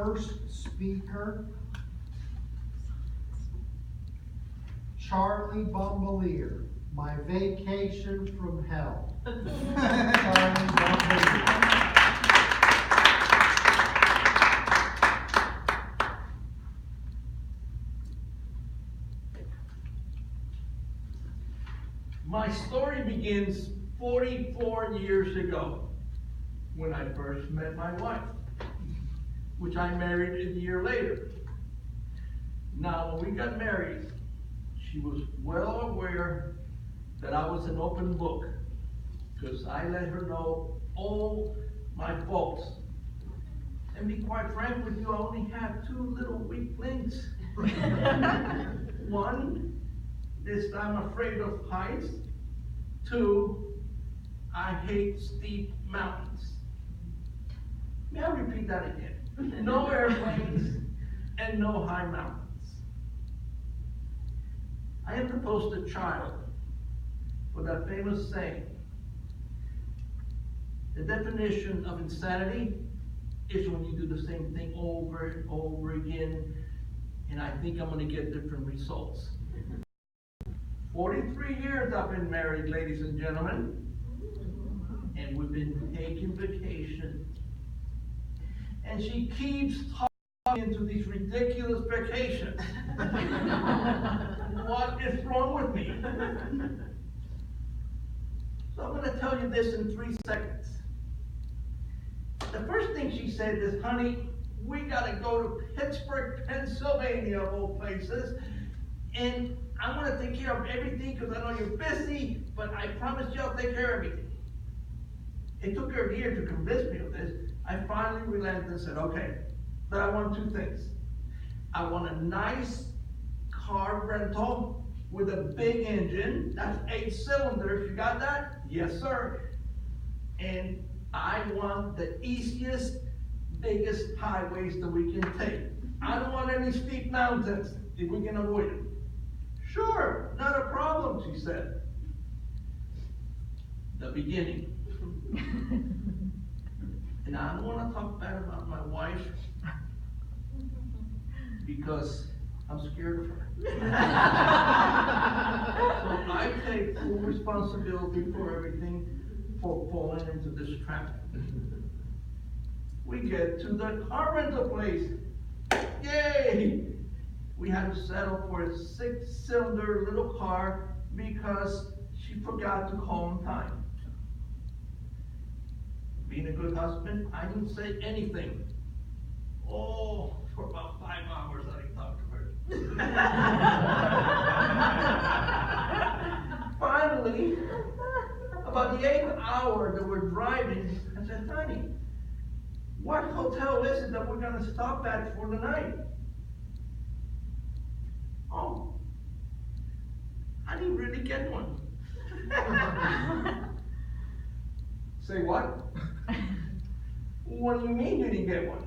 first speaker, Charlie Bumbleear, My Vacation from Hell. Charlie Bumbleear. My story begins 44 years ago when I first met my wife, which I married a year later. Now, when we got married, she was well aware that I was an open book, because I let her know all my faults. And be quite frank with you, I only have two little weak links. One is I'm afraid of heights. Two, I hate steep mountains. May I repeat that again? No airplanes and no high mountains. I am the poster child for that famous saying. The definition of insanity is when you do the same thing over and over again, and I think I'm going to get different results. 43 years I've been married, ladies and gentlemen, and we've been taking vacation. And she keeps talking into these ridiculous vacations. What is wrong with me? So I'm going to tell you this in 3 seconds. The first thing she said is, honey, we got to go to Pittsburgh, Pennsylvania, of all places, and I'm going to take care of everything because I know you're busy, but I promise you I'll take care of everything. It took her a year to convince me of this. I finally relented and said, okay, but I want 2 things. I want a nice car rental with a big engine. That's 8 cylinders. You got that? Yes, sir. And I want the easiest, biggest highways that we can take. I don't want any steep mountains if we can avoid it. Sure, not a problem, she said. The beginning. And I don't want to talk bad about my wife because I'm scared of her. So I take full responsibility for everything, for falling into this trap. We get to the car rental place. Yay! We had to settle for a 6-cylinder little car because she forgot to call on time. Being a good husband, I didn't say anything. Oh, for about 5 hours I didn't talk to her. Finally, about the 8th hour that we're driving, I said, honey, what hotel is it that we're going to stop at for the night? Oh, I didn't really get one. Say what? What do you mean you didn't get one?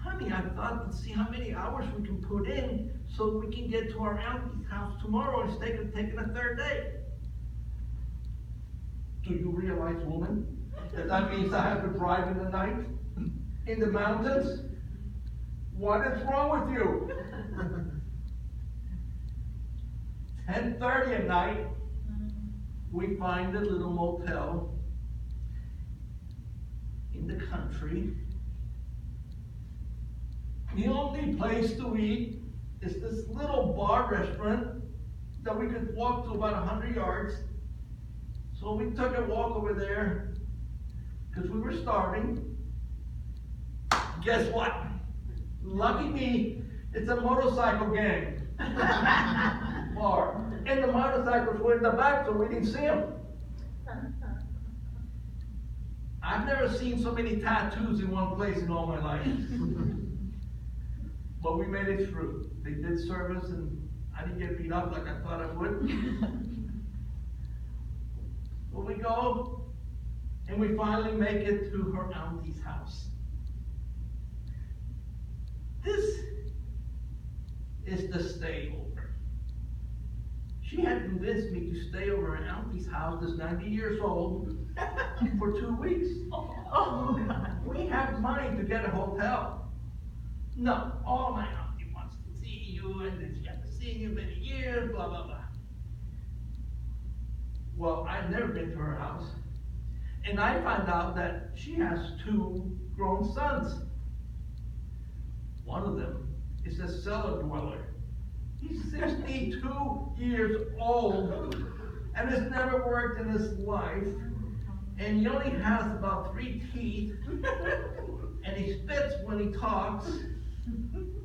Honey, I thought to see how many hours we can put in so we can get to our auntie's house tomorrow instead of taking a 3rd day. Do you realize, woman, that means I have to drive in the night? In the mountains? What is wrong with you? 10:30 at night, we find a little motel in the country. The only place to eat is this little bar restaurant that we could walk to about 100 yards. So we took a walk over there because we were starving. Guess what? Lucky me, it's a motorcycle gang bar. And the motorcycles were in the back, so we didn't see them. I've never seen so many tattoos in one place in all my life. But we made it through. They did service, and I didn't get beat up like I thought I would. But we go, and we finally make it to her auntie's house. This is the stayover. She had convinced me to stay over at Auntie's house, this 90 years old, for 2 weeks. Oh, God. We have money to get a hotel. No, all my auntie wants to see you, and then she hasn't seen you in many years, blah, blah, blah. Well, I've never been to her house, and I found out that she has 2 grown sons. One of them is a cellar dweller. He's 62 years old and has never worked in his life, and he only has about 3 teeth, and he spits when he talks,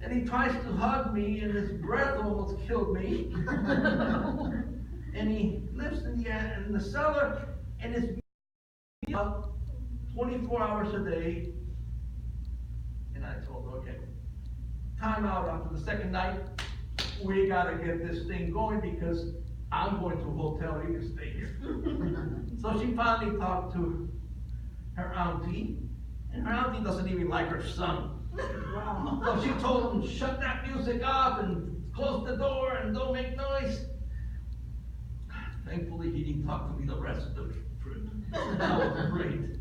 and he tries to hug me, and his breath almost killed me. And he lives in the cellar, and is up 24 hours a day. And I told her, okay, time out after the second night. We gotta get this thing going because I'm going to a hotel, you can stay here. So she finally talked to her auntie, and her auntie doesn't even like her son. Wow. So she told him, shut that music off and close the door and don't make noise. Thankfully, he didn't talk to me the rest of the trip. That was great.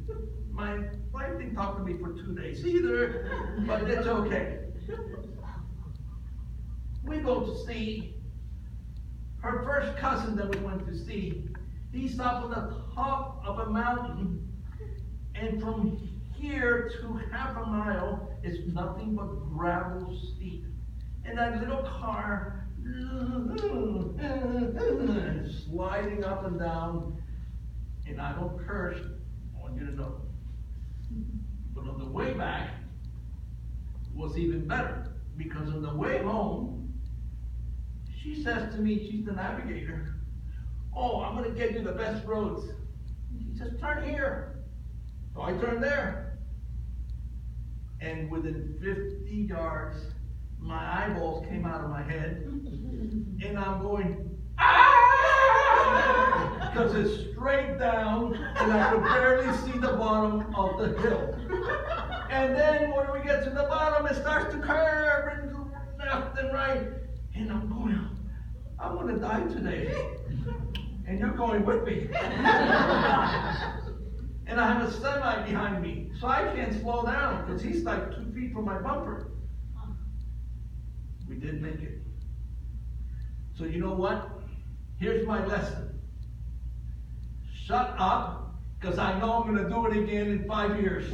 My wife didn't talk to me for 2 days either, but it's okay. We go to see her first cousin that we went to see. He's up on the top of a mountain, and from here to half a mile is nothing but gravel steep. And that little car sliding up and down, and I don't curse, I want you to know. But on the way back was even better, because on the way home, she says to me, she's the navigator, oh, I'm gonna get you the best roads. She says, turn here. So I turned there. And within 50 yards, my eyeballs came out of my head, and I'm going, ah! Because it's straight down, and I could barely see the bottom of the hill. And then when we get to the bottom, it starts to curve and go left and right, and I'm going, I'm gonna die today, and you're going with me. And I have a semi behind me, so I can't slow down, because he's like 2 feet from my bumper. We did make it. So you know what? Here's my lesson. Shut up, because I know I'm going to do it again in 5 years.